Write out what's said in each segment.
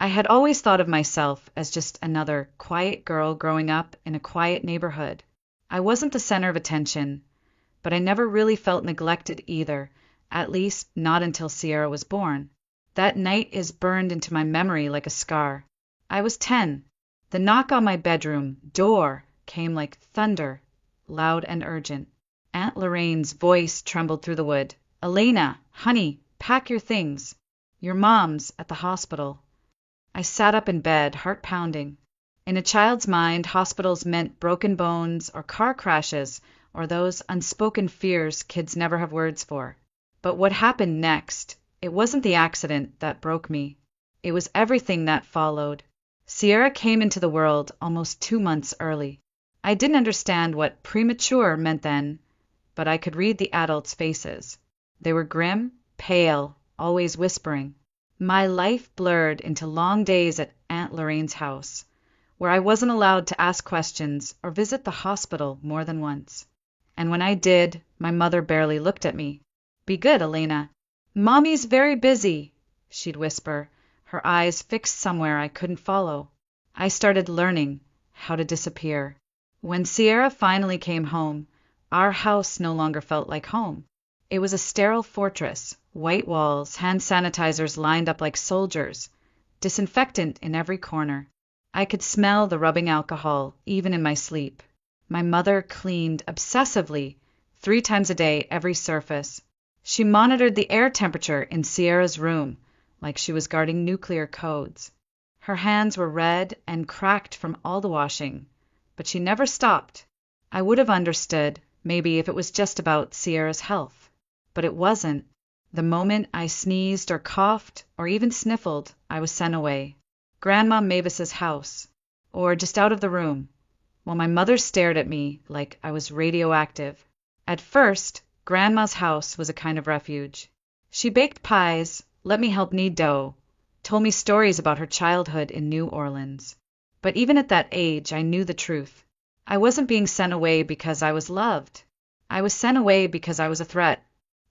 I had always thought of myself as just another quiet girl growing up in a quiet neighborhood. I wasn't the center of attention, but I never really felt neglected either, at least not until Sierra was born. That night is burned into my memory like a scar. I was 10. The knock on my bedroom door came like thunder, loud and urgent. Aunt Lorraine's voice trembled through the wood. "Elena, honey, pack your things. Your mom's at the hospital." I sat up in bed, heart pounding. In a child's mind, hospitals meant broken bones or car crashes or those unspoken fears kids never have words for. But what happened next? It wasn't the accident that broke me. It was everything that followed. Sierra came into the world almost 2 months early. I didn't understand what premature meant then, but I could read the adults' faces. They were grim, pale, always whispering. My life blurred into long days at Aunt Lorraine's house, where I wasn't allowed to ask questions or visit the hospital more than once. And when I did, my mother barely looked at me. "Be good, Elena. Mommy's very busy," she'd whisper, her eyes fixed somewhere I couldn't follow. I started learning how to disappear. When Sierra finally came home, our house no longer felt like home. It was a sterile fortress, white walls, hand sanitizers lined up like soldiers, disinfectant in every corner. I could smell the rubbing alcohol, even in my sleep. My mother cleaned obsessively, 3 times a day, every surface. She monitored the air temperature in Sierra's room, like she was guarding nuclear codes. Her hands were red and cracked from all the washing, but she never stopped. I would have understood, maybe, if it was just about Sierra's health. But it wasn't. The moment I sneezed or coughed or even sniffled, I was sent away. Grandma Mavis's house, or just out of the room, while my mother stared at me like I was radioactive. At first, Grandma's house was a kind of refuge. She baked pies, let me help knead dough, told me stories about her childhood in New Orleans. But even at that age, I knew the truth. I wasn't being sent away because I was loved. I was sent away because I was a threat.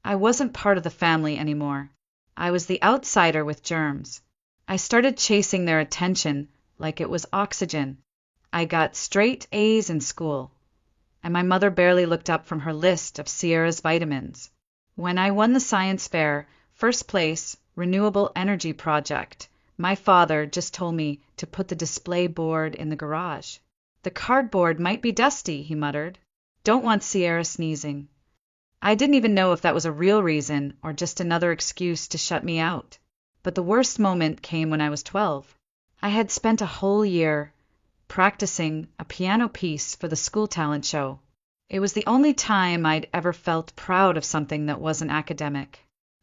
I wasn't part of the family anymore. I was the outsider with germs. I started chasing their attention like it was oxygen. I got straight A's in school, and my mother barely looked up from her list of Sierra's vitamins. When I won the science fair, first place, renewable energy project, my father just told me to put the display board in the garage. "The cardboard might be dusty," he muttered. "Don't want Sierra sneezing." I didn't even know if that was a real reason or just another excuse to shut me out. But the worst moment came when I was 12. I had spent a whole year practicing a piano piece for the school talent show. It was the only time I'd ever felt proud of something that wasn't academic.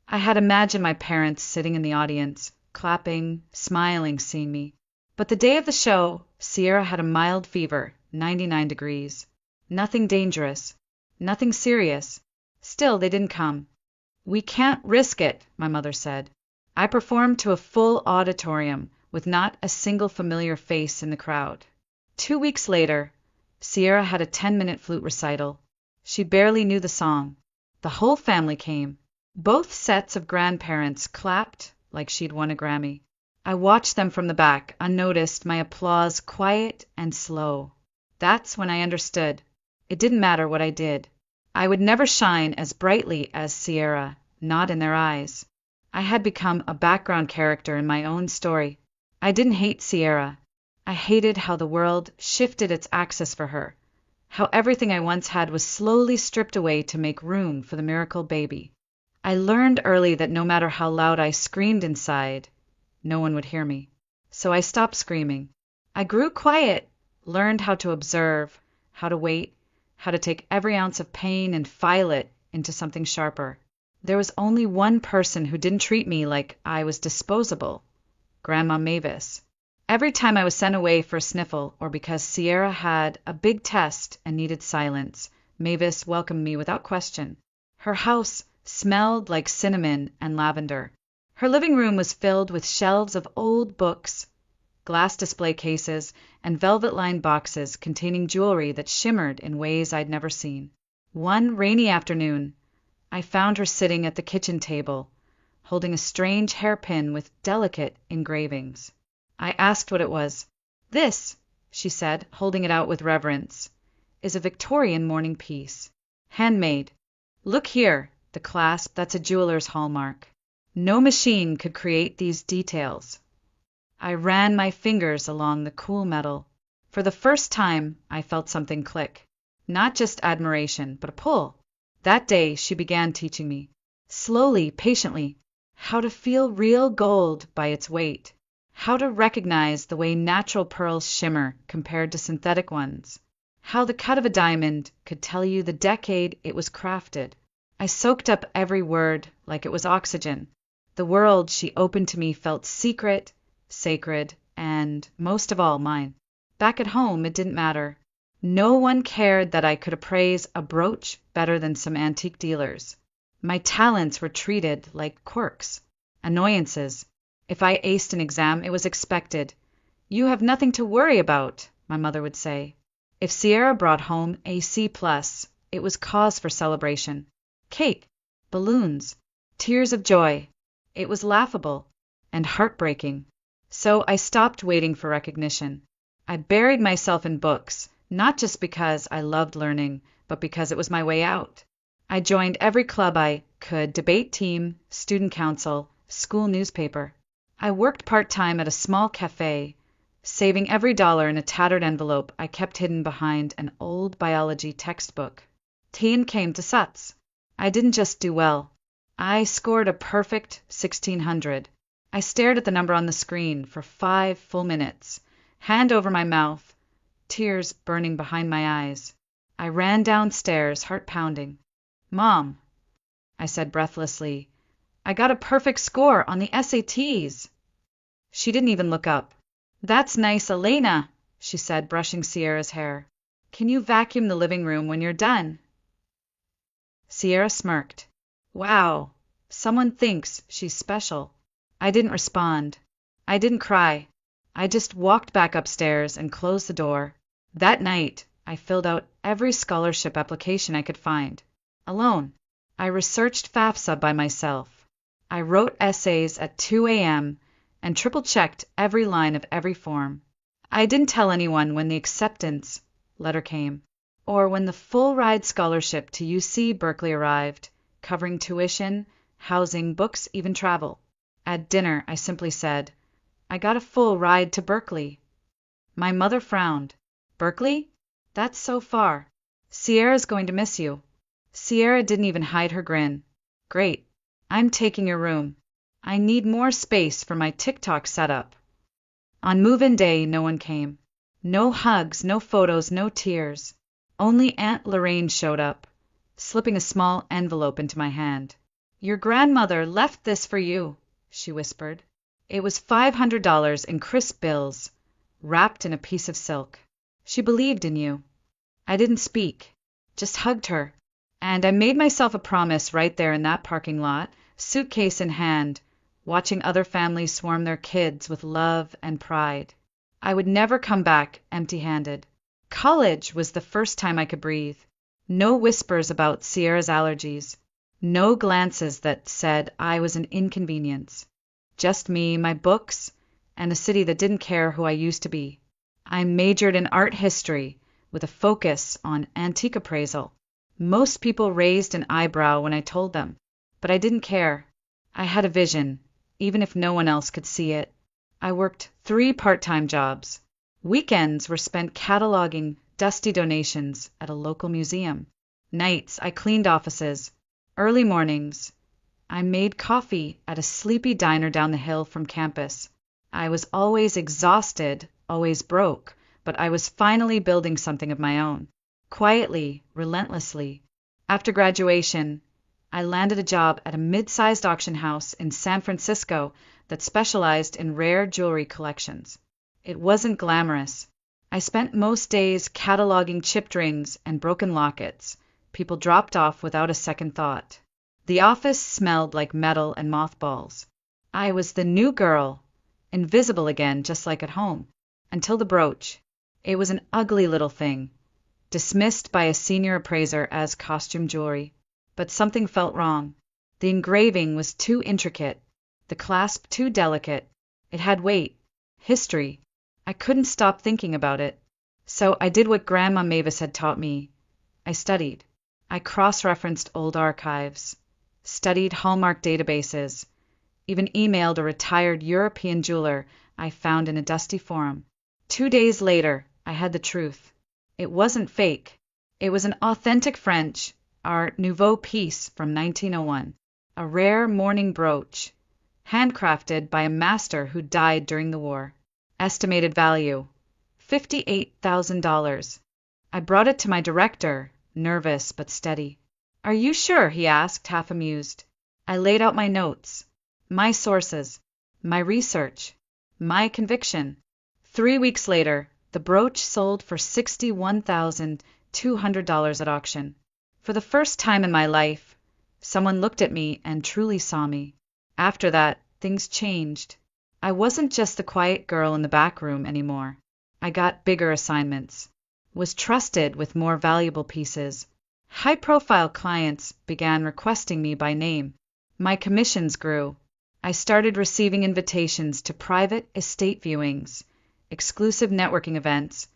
I had imagined my parents sitting in the audience, clapping, smiling, seeing me. But the day of the show, Sierra had a mild fever, 99 degrees. Nothing dangerous, nothing serious. Still, they didn't come. "We can't risk it," my mother said. I performed to a full auditorium with not a single familiar face in the crowd. 2 weeks later, Sierra had a 10-minute flute recital. She barely knew the song. The whole family came. Both sets of grandparents clapped like she'd won a Grammy. I watched them from the back, unnoticed, my applause quiet and slow. That's when I understood. It didn't matter what I did. I would never shine as brightly as Sierra, not in their eyes. I had become a background character in my own story. I didn't hate Sierra. I hated how the world shifted its axis for her, how everything I once had was slowly stripped away to make room for the miracle baby. I learned early that no matter how loud I screamed inside, no one would hear me. So I stopped screaming. I grew quiet, learned how to observe, how to wait, how to take every ounce of pain and file it into something sharper. There was only one person who didn't treat me like I was disposable: Grandma Mavis. Every time I was sent away for a sniffle or because Sierra had a big test and needed silence, Mavis welcomed me without question. Her house smelled like cinnamon and lavender. Her living room was filled with shelves of old books, glass display cases, and velvet-lined boxes containing jewelry that shimmered in ways I'd never seen. One rainy afternoon, I found her sitting at the kitchen table, holding a strange hairpin with delicate engravings. I asked what it was. This, she said, holding it out with reverence, is a Victorian mourning piece. Handmade. Look here, the clasp, that's a jeweler's hallmark. No machine could create these details. I ran my fingers along the cool metal. For the first time, I felt something click. Not just admiration, but a pull. That day, she began teaching me, slowly, patiently, how to feel real gold by its weight, how to recognize the way natural pearls shimmer compared to synthetic ones, how the cut of a diamond could tell you the decade it was crafted. I soaked up every word like it was oxygen. The world she opened to me felt secret, sacred, and, most of all, mine. Back at home, it didn't matter. No one cared that I could appraise a brooch better than some antique dealers. My talents were treated like quirks, annoyances. If I aced an exam, it was expected. You have nothing to worry about, my mother would say. If Sierra brought home a C+, it was cause for celebration. Cake, balloons, tears of joy. It was laughable and heartbreaking. So I stopped waiting for recognition. I buried myself in books, not just because I loved learning, but because it was my way out. I joined every club I could, debate team, student council, school newspaper. I worked part-time at a small cafe, saving every dollar in a tattered envelope I kept hidden behind an old biology textbook. Teen came to Suts. I didn't just do well. I scored a perfect 1600. I stared at the number on the screen for 5 full minutes, hand over my mouth, tears burning behind my eyes. I ran downstairs, heart pounding. Mom, I said breathlessly, I got a perfect score on the SATs. She didn't even look up. That's nice, Elena, she said, brushing Sierra's hair. Can you vacuum the living room when you're done? Sierra smirked. Wow, someone thinks she's special. I didn't respond. I didn't cry. I just walked back upstairs and closed the door. That night, I filled out every scholarship application I could find. Alone. I researched FAFSA by myself. I wrote essays at 2 a.m. and triple-checked every line of every form. I didn't tell anyone when the acceptance letter came, or when the full-ride scholarship to UC Berkeley arrived, covering tuition, housing, books, even travel. At dinner, I simply said, I got a full ride to Berkeley. My mother frowned. Berkeley? That's so far. Sierra's going to miss you. Sierra didn't even hide her grin. Great. I'm taking your room. I need more space for my TikTok setup. On move-in day, no one came. No hugs, no photos, no tears. Only Aunt Lorraine showed up, slipping a small envelope into my hand. Your grandmother left this for you, she whispered. It was $500 in crisp bills, wrapped in a piece of silk. She believed in you. I didn't speak, just hugged her. And I made myself a promise right there in that parking lot, suitcase in hand, watching other families swarm their kids with love and pride. I would never come back empty-handed. College was the first time I could breathe. No whispers about Sierra's allergies. No glances that said I was an inconvenience. Just me, my books, and a city that didn't care who I used to be. I majored in art history with a focus on antique appraisal. Most people raised an eyebrow when I told them, but I didn't care. I had a vision, even if no one else could see it. I worked 3 part-time jobs. Weekends were spent cataloging dusty donations at a local museum. Nights, I cleaned offices. Early mornings, I made coffee at a sleepy diner down the hill from campus. I was always exhausted, always broke, but I was finally building something of my own. Quietly, relentlessly. After graduation, I landed a job at a mid-sized auction house in San Francisco that specialized in rare jewelry collections. It wasn't glamorous. I spent most days cataloging chipped rings and broken lockets people dropped off without a second thought. The office smelled like metal and mothballs. I was the new girl, invisible again just like at home, until the brooch. It was an ugly little thing, dismissed by a senior appraiser as costume jewelry. But something felt wrong. The engraving was too intricate, the clasp too delicate. It had weight, history. I couldn't stop thinking about it. So I did what Grandma Mavis had taught me. I studied. I cross-referenced old archives, studied Hallmark databases, even emailed a retired European jeweler I found in a dusty forum. 2 days later, I had the truth. It wasn't fake. It was an authentic French Art Nouveau piece from 1901, a rare mourning brooch, handcrafted by a master who died during the war. Estimated value, $58,000. I brought it to my director, nervous but steady. "Are you sure?" he asked, half amused. I laid out my notes, my sources, my research, my conviction. 3 weeks later, the brooch sold for $61,200 at auction. For the first time in my life, someone looked at me and truly saw me. After that, things changed. I wasn't just the quiet girl in the back room anymore. I got bigger assignments, was trusted with more valuable pieces. High-profile clients began requesting me by name. My commissions grew. I started receiving invitations to private estate viewings, exclusive networking events,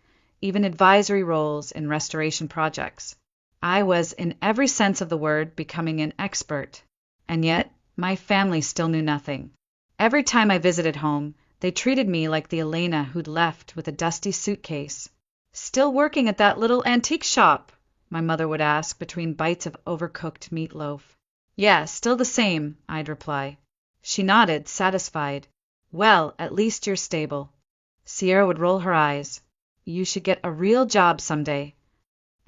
even advisory roles in restoration projects. I was, in every sense of the word, becoming an expert. And yet, my family still knew nothing. Every time I visited home, they treated me like the Elena who'd left with a dusty suitcase. "Still working at that little antique shop?" my mother would ask between bites of overcooked meatloaf. "Yeah, still the same," I'd reply. She nodded, satisfied. "Well, at least you're stable." Sierra would roll her eyes. "You should get a real job someday."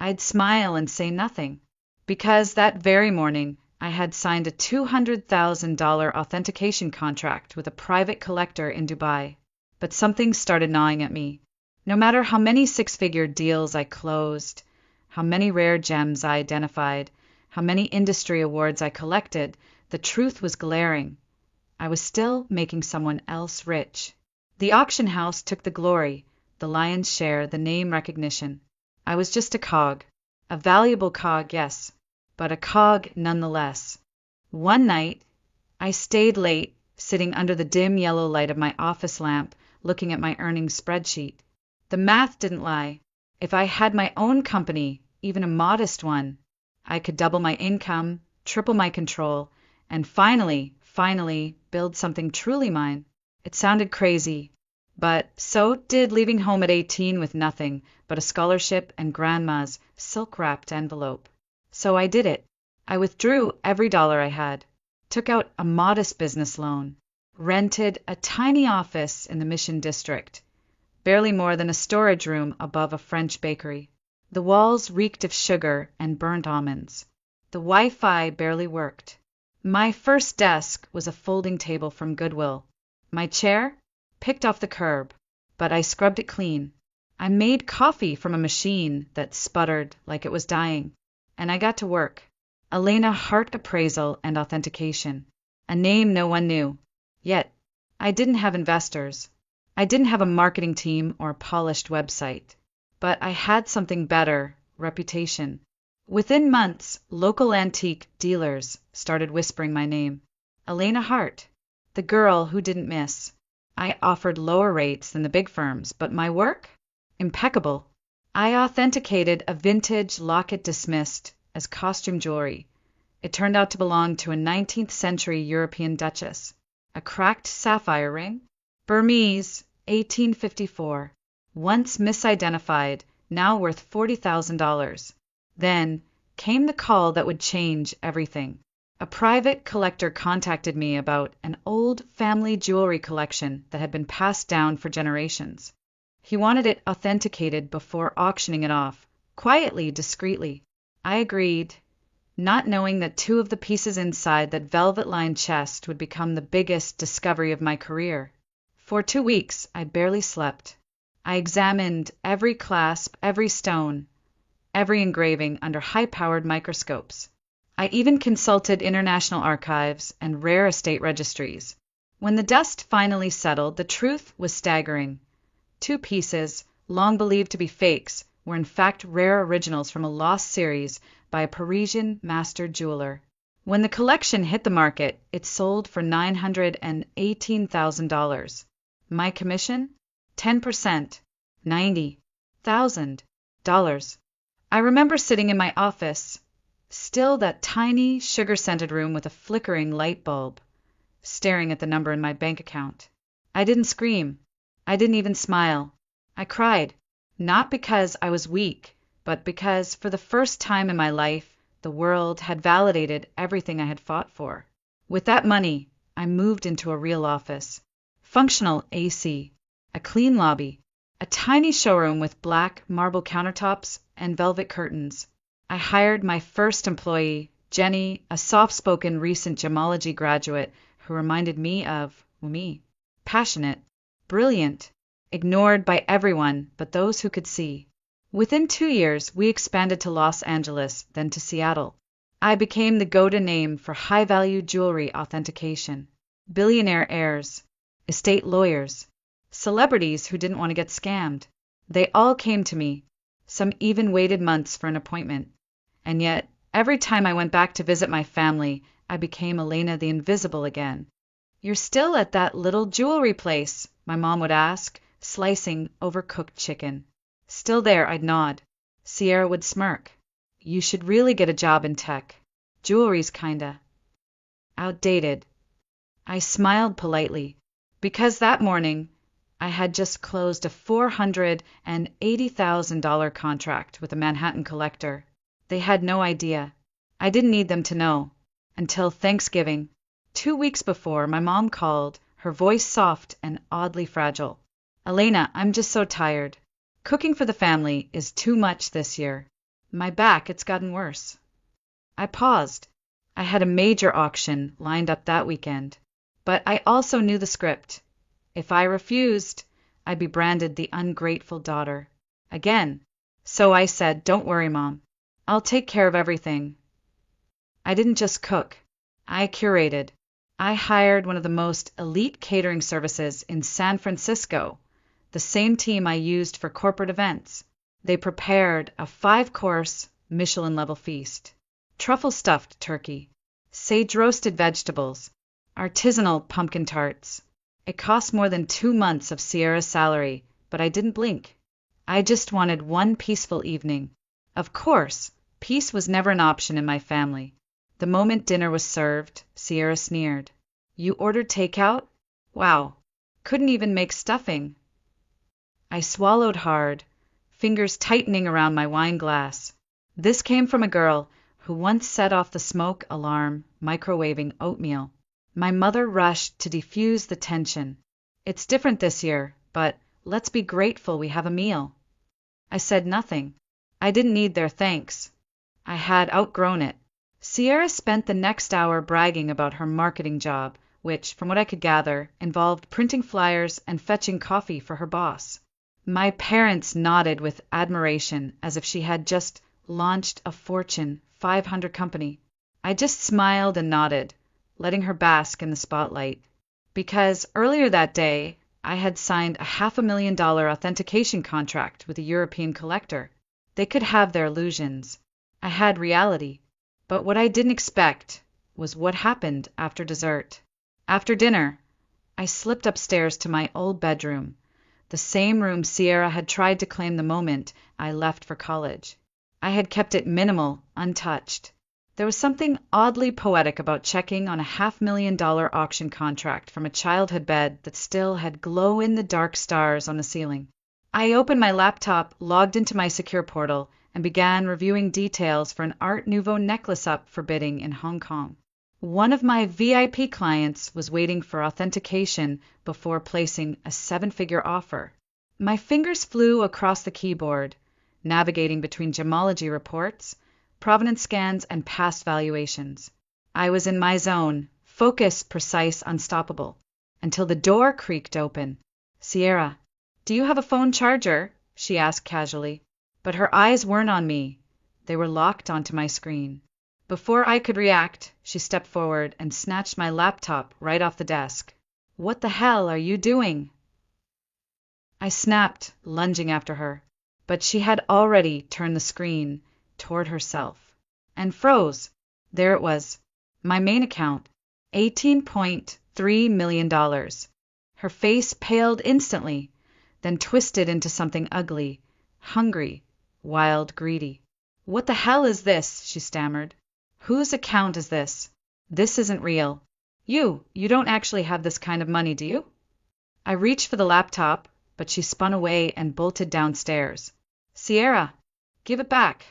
I'd smile and say nothing, because that very morning I had signed a $200,000 authentication contract with a private collector in Dubai. But something started gnawing at me. No matter how many six-figure deals I closed, how many rare gems I identified, how many industry awards I collected, the truth was glaring. I was still making someone else rich. The auction house took the glory, the lion's share, the name recognition. I was just a cog. A valuable cog, yes, but a cog nonetheless. One night, I stayed late, sitting under the dim yellow light of my office lamp, looking at my earnings spreadsheet. The math didn't lie. If I had my own company, even a modest one, I could double my income, triple my control, and finally build something truly mine. It sounded crazy, but so did leaving home at 18 with nothing but a scholarship and grandma's silk-wrapped envelope. So I did it. I withdrew every dollar I had, took out a modest business loan, rented a tiny office in the Mission District, barely more than a storage room above a French bakery. The walls reeked of sugar and burnt almonds. The Wi-Fi barely worked. My first desk was a folding table from Goodwill. My chair? Picked off the curb, but I scrubbed it clean. I made coffee from a machine that sputtered like it was dying. And I got to work. Elena Hart Appraisal and Authentication. A name no one knew. Yet, I didn't have investors. I didn't have a marketing team or a polished website. But I had something better, reputation. Within months, local antique dealers started whispering my name. Elena Hart, the girl who didn't miss. I offered lower rates than the big firms, but my work? Impeccable. I authenticated a vintage locket dismissed as costume jewelry. It turned out to belong to a 19th century European duchess. A cracked sapphire ring? Burmese, 1854. Once misidentified, now worth $40,000. Then came the call that would change everything. A private collector contacted me about an old family jewelry collection that had been passed down for generations. He wanted it authenticated before auctioning it off, quietly, discreetly. I agreed, not knowing that 2 of the pieces inside that velvet-lined chest would become the biggest discovery of my career. For 2 weeks, I barely slept. I examined every clasp, every stone, every engraving under high-powered microscopes. I even consulted international archives and rare estate registries. When the dust finally settled, the truth was staggering. 2 pieces, long believed to be fakes, were in fact rare originals from a lost series by a Parisian master jeweler. When the collection hit the market, it sold for $918,000. My commission? 10%. $90,000. I remember sitting in my office, still that tiny, sugar-scented room with a flickering light bulb, staring at the number in my bank account. I didn't scream. I didn't even smile. I cried, not because I was weak, but because, for the first time in my life, the world had validated everything I had fought for. With that money, I moved into a real office. Functional AC, a clean lobby, a tiny showroom with black marble countertops and velvet curtains. I hired my first employee, Jenny, a soft-spoken recent gemology graduate who reminded me of me. Passionate, brilliant, ignored by everyone but those who could see. Within 2 years, we expanded to Los Angeles, then to Seattle. I became the go-to name for high-value jewelry authentication. Billionaire heirs, estate lawyers, celebrities who didn't want to get scammed. They all came to me. Some even waited months for an appointment. And yet, every time I went back to visit my family, I became Elena the Invisible again. "You're still at that little jewelry place?" my mom would ask, slicing overcooked chicken. "Still there," I'd nod. Sierra would smirk. "You should really get a job in tech. Jewelry's kinda outdated." I smiled politely, because that morning I had just closed a $480,000 contract with a Manhattan collector. They had no idea. I didn't need them to know. Until Thanksgiving. 2 weeks before, my mom called, her voice soft and oddly fragile. "Elena, I'm just so tired. Cooking for the family is too much this year. My back, it's gotten worse." I paused. I had a major auction lined up that weekend. But I also knew the script. If I refused, I'd be branded the ungrateful daughter. Again. So I said, "Don't worry, Mom. I'll take care of everything." I didn't just cook. I curated. I hired one of the most elite catering services in San Francisco, the same team I used for corporate events. They prepared a 5-course, Michelin-level feast. Truffle-stuffed turkey, sage-roasted vegetables, artisanal pumpkin tarts. It cost more than 2 months of Sierra's salary, but I didn't blink. I just wanted one peaceful evening. Of course, peace was never an option in my family. The moment dinner was served, Sierra sneered. "You ordered takeout? Wow, couldn't even make stuffing." I swallowed hard, fingers tightening around my wine glass. This came from a girl who once set off the smoke alarm microwaving oatmeal. My mother rushed to defuse the tension. "It's different this year, but let's be grateful we have a meal." I said nothing. I didn't need their thanks. I had outgrown it. Sierra spent the next hour bragging about her marketing job, which, from what I could gather, involved printing flyers and fetching coffee for her boss. My parents nodded with admiration as if she had just launched a Fortune 500 company. I just smiled and nodded, letting her bask in the spotlight. Because earlier that day, I had signed a $500,000 authentication contract with a European collector. They could have their illusions. I had reality. But what I didn't expect was what happened after dessert. After dinner, I slipped upstairs to my old bedroom, the same room Sierra had tried to claim the moment I left for college. I had kept it minimal, untouched. There was something oddly poetic about checking on a $500,000 auction contract from a childhood bed that still had glow-in-the-dark stars on the ceiling. I opened my laptop, logged into my secure portal, and began reviewing details for an Art Nouveau necklace up for bidding in Hong Kong. One of my VIP clients was waiting for authentication before placing a 7-figure offer. My fingers flew across the keyboard, navigating between gemology reports, provenance scans, and past valuations. I was in my zone, focused, precise, unstoppable, until the door creaked open. "Sierra, do you have a phone charger?" she asked casually. But her eyes weren't on me. They were locked onto my screen. Before I could react, she stepped forward and snatched my laptop right off the desk. "What the hell are you doing?" I snapped, lunging after her, but she had already turned the screen toward herself and froze. There it was, my main account, $18.3 million. Her face paled instantly, then twisted into something ugly, hungry, wild, greedy. "What the hell is this?" she stammered. "Whose account is this? This isn't real. You don't actually have this kind of money, do you?" I reached for the laptop, but she spun away and bolted downstairs. "Sierra, give it back."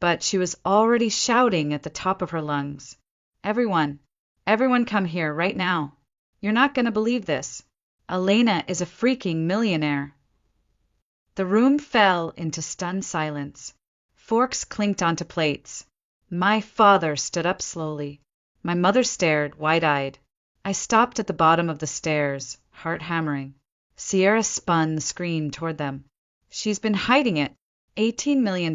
But she was already shouting at the top of her lungs. Everyone come here right now. You're not going to believe this. Elena is a freaking millionaire." The room fell into stunned silence. Forks clinked onto plates. My father stood up slowly. My mother stared, wide-eyed. I stopped at the bottom of the stairs, heart hammering. Sierra spun the screen toward them. "She's been hiding it. $18 million.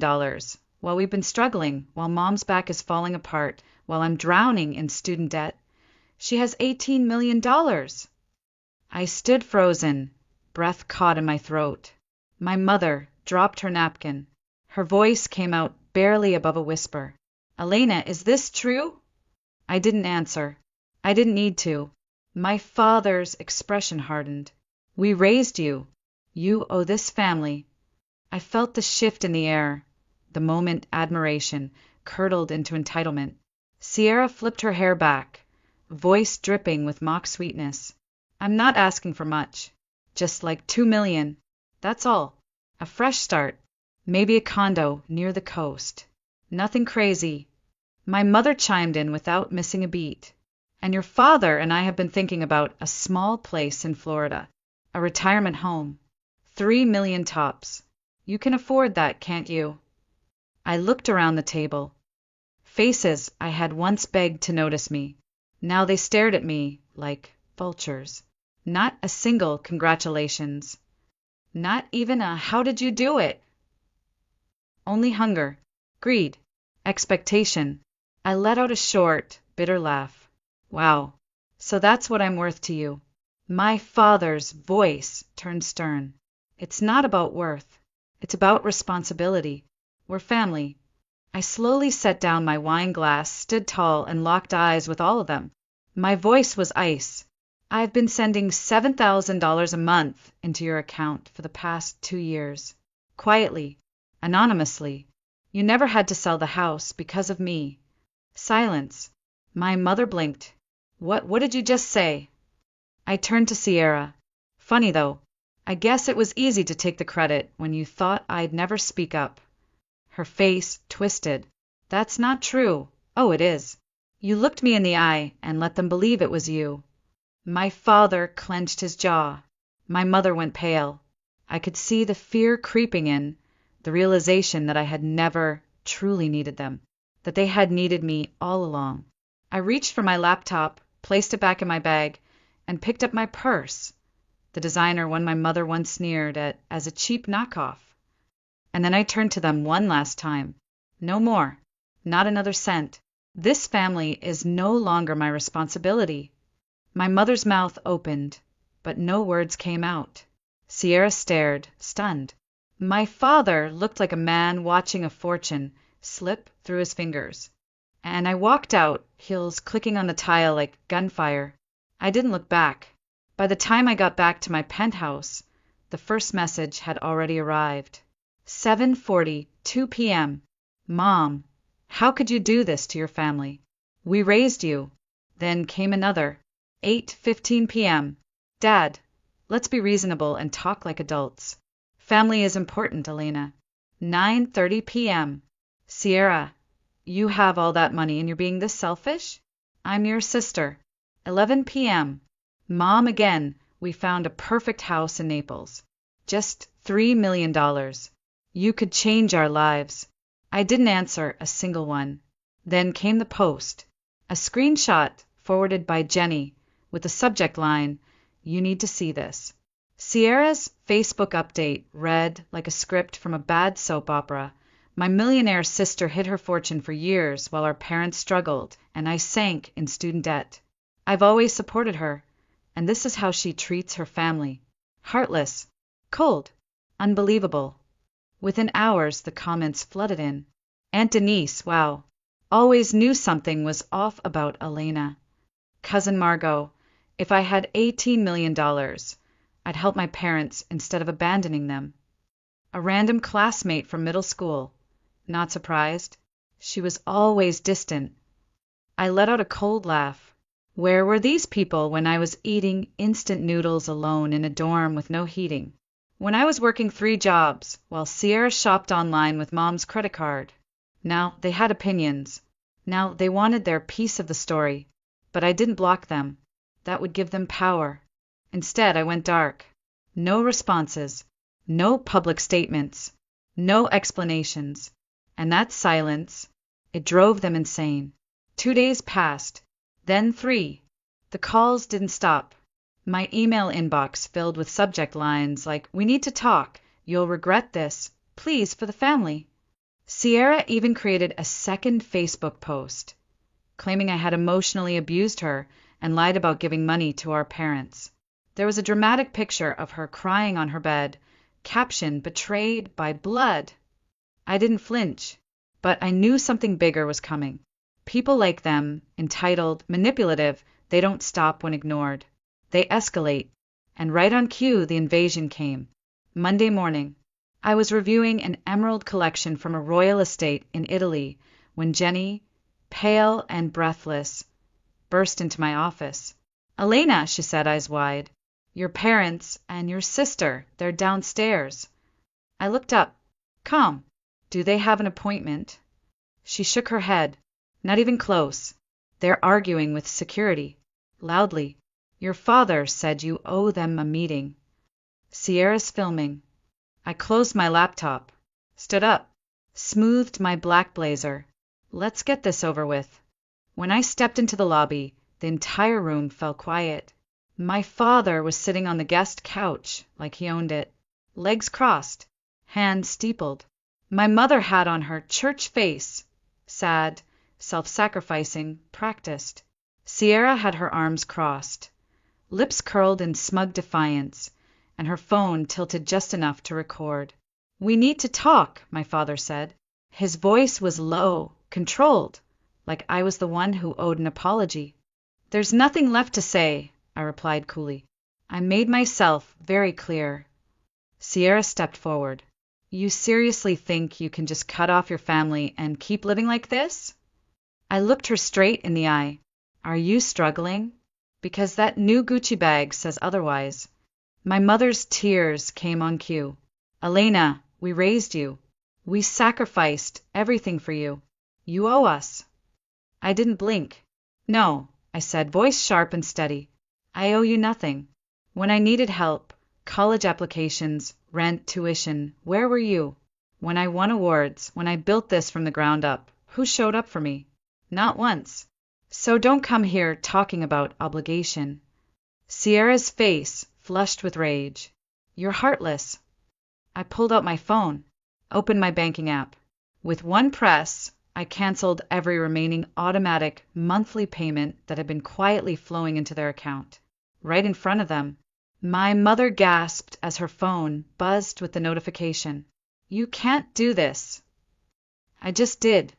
While we've been struggling, while Mom's back is falling apart, while I'm drowning in student debt. She has $18 million." I stood frozen, breath caught in my throat. My mother dropped her napkin. Her voice came out barely above a whisper. "Elena, is this true?" I didn't answer. I didn't need to. My father's expression hardened. "We raised you. You owe this family." I felt the shift in the air. The moment admiration curdled into entitlement. Sierra flipped her hair back, voice dripping with mock sweetness. "I'm not asking for much. Just like $2 million. That's all. A fresh start. Maybe a condo near the coast. Nothing crazy." My mother chimed in without missing a beat. "And your father and I have been thinking about a small place in Florida. A retirement home. 3 million tops. You can afford that, can't you?" I looked around the table. Faces I had once begged to notice me. Now they stared at me like vultures. Not a single congratulations. Not even a "how did you do it?" Only hunger, greed, expectation. I let out a short, bitter laugh. "Wow. So that's what I'm worth to you." My father's voice turned stern. "It's not about worth. It's about responsibility. We're family." I slowly set down my wine glass, stood tall, and locked eyes with all of them. My voice was ice. "I've been sending $7,000 a month into your account for the past 2 years. Quietly, anonymously. You never had to sell the house because of me." Silence. My mother blinked. What did you just say?" I turned to Sierra. "Funny though. I guess it was easy to take the credit when you thought I'd never speak up." Her face twisted. "That's not true." "Oh, it is. You looked me in the eye and let them believe it was you." My father clenched his jaw. My mother went pale. I could see the fear creeping in, the realization that I had never truly needed them, that they had needed me all along. I reached for my laptop, placed it back in my bag, and picked up my purse, the designer one my mother once sneered at as a cheap knockoff. And then I turned to them one last time. "No more. Not another cent. This family is no longer my responsibility." My mother's mouth opened, but no words came out. Sierra stared, stunned. My father looked like a man watching a fortune slip through his fingers. And I walked out, heels clicking on the tile like gunfire. I didn't look back. By the time I got back to my penthouse, the first message had already arrived. 7:42 p.m. "Mom, how could you do this to your family? We raised you." Then came another. 8:15 p.m. "Dad, let's be reasonable and talk like adults. Family is important, Elena." 9:30 p.m. "Sierra, you have all that money and you're being this selfish? I'm your sister." 11 p.m. "Mom, again, we found a perfect house in Naples. Just $3 million. You could change our lives." I didn't answer a single one. Then came the post. A screenshot forwarded by Jenny with the subject line, "You need to see this." Sierra's Facebook update read like a script from a bad soap opera. My millionaire sister hid her fortune for years while our parents struggled, and I sank in student debt. I've always supported her, and this is how she treats her family. Heartless, cold, unbelievable. Within hours, the comments flooded in. Aunt Denise, wow, always knew something was off about Elena. Cousin Margot, If I had $18 million, I'd help my parents instead of abandoning them. A random classmate from middle school. Not surprised. She was always distant. I let out a cold laugh. Where were these people when I was eating instant noodles alone in a dorm with no heating? When I was working 3 jobs while Sierra shopped online with Mom's credit card? Now they had opinions. Now they wanted their piece of the story. But I didn't block them. That would give them power. Instead, I went dark. No responses. No public statements. No explanations. And that silence, it drove them insane. 2 days passed. Then 3. The calls didn't stop. My email inbox filled with subject lines like, "We need to talk. You'll regret this. Please, for the family." Sierra even created a second Facebook post, claiming I had emotionally abused her and lied about giving money to our parents. There was a dramatic picture of her crying on her bed, caption, "Betrayed by blood." I didn't flinch, but I knew something bigger was coming. People like them, entitled, manipulative, they don't stop when ignored. They escalate. And right on cue, the invasion came. Monday morning, I was reviewing an emerald collection from a royal estate in Italy when Jenny, pale and breathless, burst into my office. "Elena," she said, eyes wide, "your parents and your sister, they're downstairs." I looked up. "Come. Do they have an appointment?" She shook her head. "Not even close. They're arguing with security. Loudly. Your father said you owe them a meeting." Sierra's filming. I closed my laptop, stood up, smoothed my black blazer. Let's get this over with. When I stepped into the lobby, the entire room fell quiet. My father was sitting on the guest couch like he owned it, legs crossed, hands steepled. My mother had on her church face, sad, self-sacrificing, practiced. Sierra had her arms crossed, lips curled in smug defiance, and her phone tilted just enough to record. "We need to talk," my father said. His voice was low, controlled, like I was the one who owed an apology. "There's nothing left to say," I replied coolly. I made myself very clear. Sierra stepped forward. "You seriously think you can just cut off your family and keep living like this?" I looked her straight in the eye. "Are you struggling? Because that new Gucci bag says otherwise." My mother's tears came on cue. "Elena, we raised you. We sacrificed everything for you. You owe us." I didn't blink. "No," I said, voice sharp and steady. "I owe you nothing. When I needed help, college applications, rent, tuition, where were you? When I won awards, when I built this from the ground up, who showed up for me? Not once. So don't come here talking about obligation." Sierra's face flushed with rage. "You're heartless." I pulled out my phone, opened my banking app. With one press, I canceled every remaining automatic monthly payment that had been quietly flowing into their account. Right in front of them, my mother gasped as her phone buzzed with the notification. "You can't do this." I just did.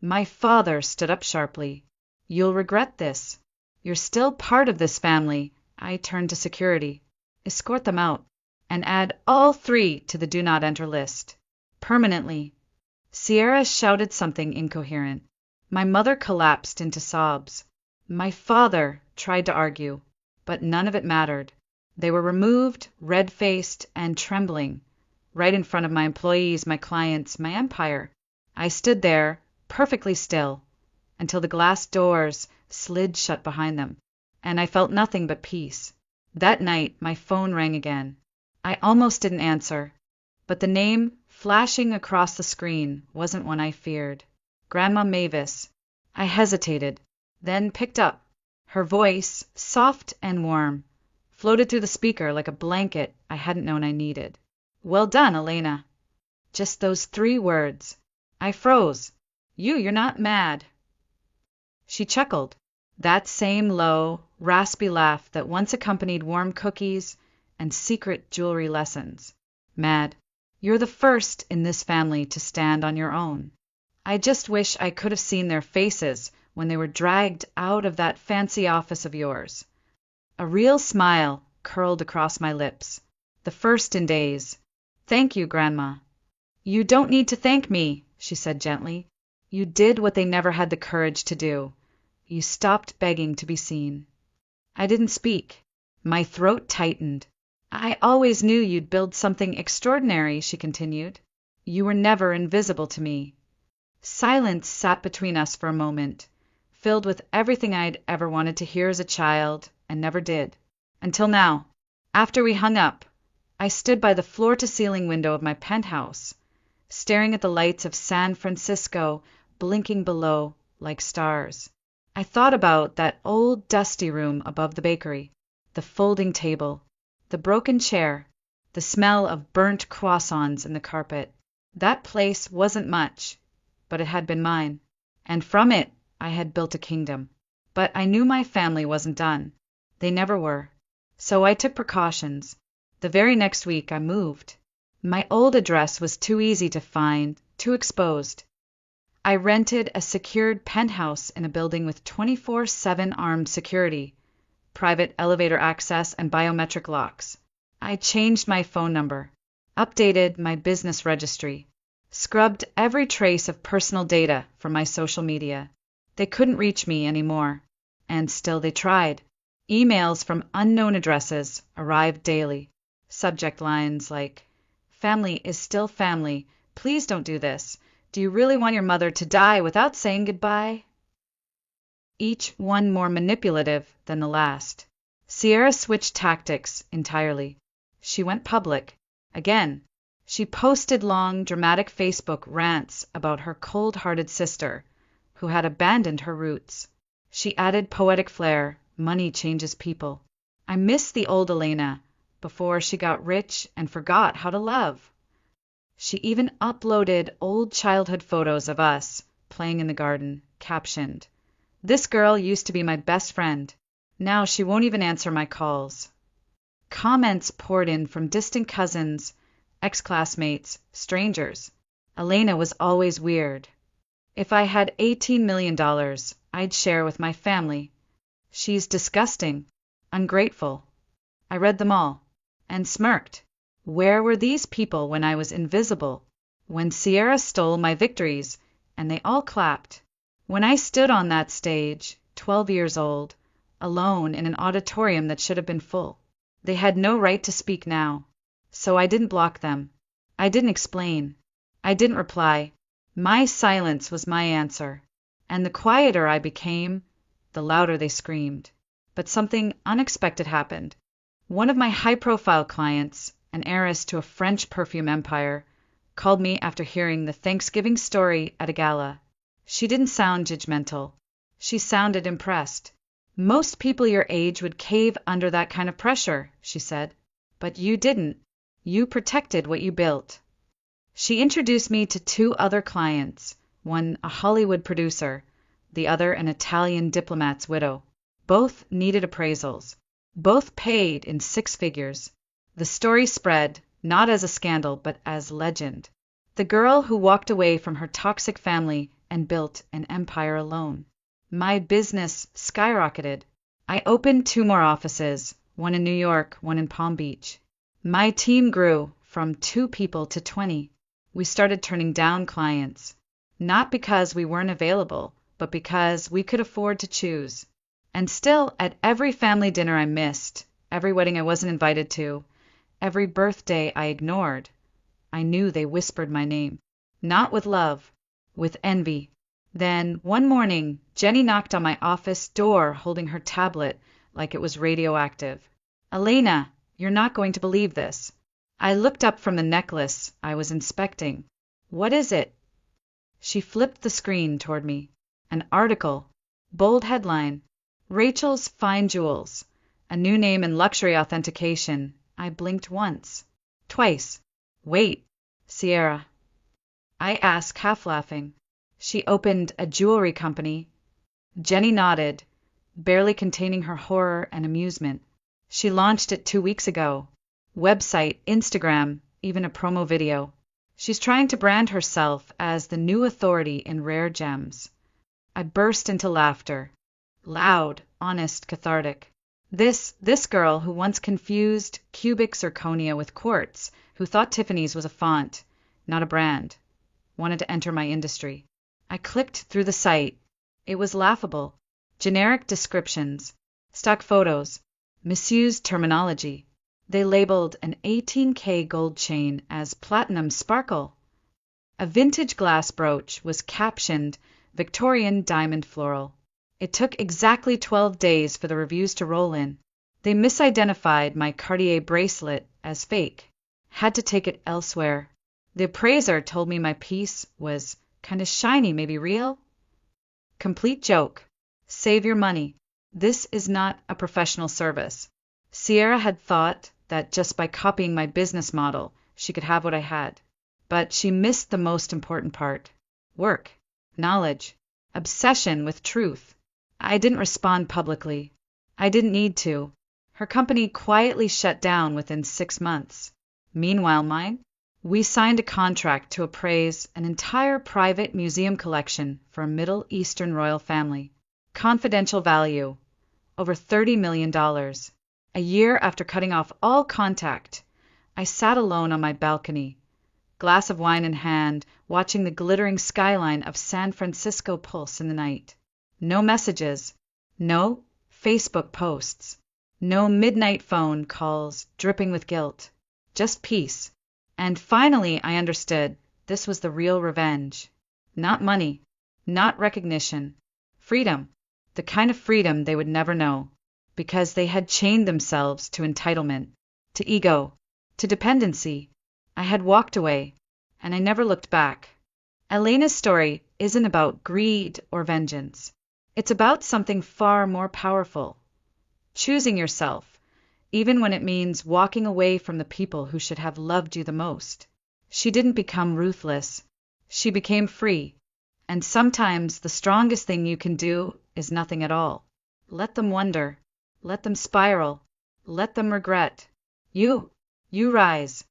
My father stood up sharply. "You'll regret this. You're still part of this family." I turned to security. "Escort them out, and add all 3 to the do not enter list. Permanently." Sierra shouted something incoherent. My mother collapsed into sobs. My father tried to argue, but none of it mattered. They were removed, red-faced, and trembling, right in front of my employees, my clients, my empire. I stood there, perfectly still, until the glass doors slid shut behind them, and I felt nothing but peace. That night, my phone rang again. I almost didn't answer, but the name flashing across the screen wasn't one I feared. Grandma Mavis. I hesitated, then picked up. Her voice, soft and warm, floated through the speaker like a blanket I hadn't known I needed. "Well done, Elena." Just those 3 words. I froze. You're not mad." She chuckled. That same low, raspy laugh that once accompanied warm cookies and secret jewelry lessons. "Mad. You're the first in this family to stand on your own. I just wish I could have seen their faces when they were dragged out of that fancy office of yours." A real smile curled across my lips. The first in days. Thank you, Grandma. You don't need to thank me, she said gently. You did what they never had the courage to do. You stopped begging to be seen. I didn't speak. My throat tightened. I always knew you'd build something extraordinary, she continued. You were never invisible to me. Silence sat between us for a moment, filled with everything I'd ever wanted to hear as a child and never did. Until now. After we hung up, I stood by the floor-to-ceiling window of my penthouse, staring at the lights of San Francisco blinking below like stars. I thought about that old dusty room above the bakery, the folding table, the broken chair, the smell of burnt croissants in the carpet. That place wasn't much, but it had been mine, and from it I had built a kingdom. But I knew my family wasn't done. They never were. So I took precautions. The very next week I moved. My old address was too easy to find, too exposed. I rented a secured penthouse in a building with 24/7 armed security, private elevator access, and biometric locks. I changed my phone number, updated my business registry, scrubbed every trace of personal data from my social media. They couldn't reach me anymore, and still they tried. Emails from unknown addresses arrived daily. Subject lines like, "Family is still family. Please don't do this. Do you really want your mother to die without saying goodbye?" Each one more manipulative than the last. Sierra switched tactics entirely. She went public. Again. She posted long, dramatic Facebook rants about her cold-hearted sister, who had abandoned her roots. She added poetic flair. Money changes people. I miss the old Elena, before she got rich and forgot how to love. She even uploaded old childhood photos of us playing in the garden, captioned, "This girl used to be my best friend. Now she won't even answer my calls." Comments poured in from distant cousins, ex-classmates, strangers. Elena was always weird. If I had $18 million, I'd share with my family. She's disgusting, ungrateful. I read them all, and smirked. Where were these people when I was invisible? When Sierra stole my victories, and they all clapped? When I stood on that stage, 12 years old, alone in an auditorium that should have been full? They had no right to speak now. So I didn't block them. I didn't explain. I didn't reply. My silence was my answer. And the quieter I became, the louder they screamed. But something unexpected happened. One of my high-profile clients, an heiress to a French perfume empire, called me after hearing the Thanksgiving story at a gala. She didn't sound judgmental. She sounded impressed. "Most people your age would cave under that kind of pressure," she said. "But you didn't. You protected what you built." She introduced me to two other clients, one a Hollywood producer, the other an Italian diplomat's widow. Both needed appraisals. Both paid in 6 figures. The story spread, not as a scandal, but as legend. The girl who walked away from her toxic family and built an empire alone. My business skyrocketed. I opened 2 more offices, one in New York, one in Palm Beach. My team grew from 2 people to 20. We started turning down clients, not because we weren't available, but because we could afford to choose. And still, at every family dinner I missed, every wedding I wasn't invited to, every birthday I ignored, I knew they whispered my name. Not with love, with envy. Then, one morning, Jenny knocked on my office door holding her tablet like it was radioactive. "Elena, you're not going to believe this." I looked up from the necklace I was inspecting. "What is it?" She flipped the screen toward me. An article. Bold headline. "Rachel's Fine Jewels. A new name in luxury authentication." I blinked once. Twice. "Wait, Sierra," I asked, half laughing. "She opened a jewelry company." Jenny nodded, barely containing her horror and amusement. "She launched it 2 weeks ago. Website, Instagram, even a promo video. She's trying to brand herself as the new authority in rare gems." I burst into laughter. Loud, honest, cathartic. This girl who once confused cubic zirconia with quartz, who thought Tiffany's was a font, not a brand, wanted to enter my industry. I clicked through the site. It was laughable. Generic descriptions, stock photos, misused terminology. They labeled an 18K gold chain as platinum sparkle. A vintage glass brooch was captioned Victorian diamond floral. It took exactly 12 days for the reviews to roll in. They misidentified my Cartier bracelet as fake. Had to take it elsewhere. The appraiser told me my piece was kind of shiny, maybe real. Complete joke. Save your money. This is not a professional service. Sierra had thought that just by copying my business model, she could have what I had. But she missed the most important part. Work, knowledge, obsession with truth. I didn't respond publicly. I didn't need to. Her company quietly shut down within 6 months. Meanwhile, mine? We signed a contract to appraise an entire private museum collection for a Middle Eastern royal family. Confidential value, over $30 million. A year after cutting off all contact, I sat alone on my balcony, glass of wine in hand, watching the glittering skyline of San Francisco pulse in the night. No messages, no Facebook posts, no midnight phone calls dripping with guilt, just peace. And finally I understood this was the real revenge. Not money, not recognition, freedom, the kind of freedom they would never know, because they had chained themselves to entitlement, to ego, to dependency. I had walked away, and I never looked back. Elena's story isn't about greed or vengeance. It's about something far more powerful. Choosing yourself, even when it means walking away from the people who should have loved you the most. She didn't become ruthless. She became free. And sometimes the strongest thing you can do is nothing at all. Let them wonder. Let them spiral. Let them regret. You rise.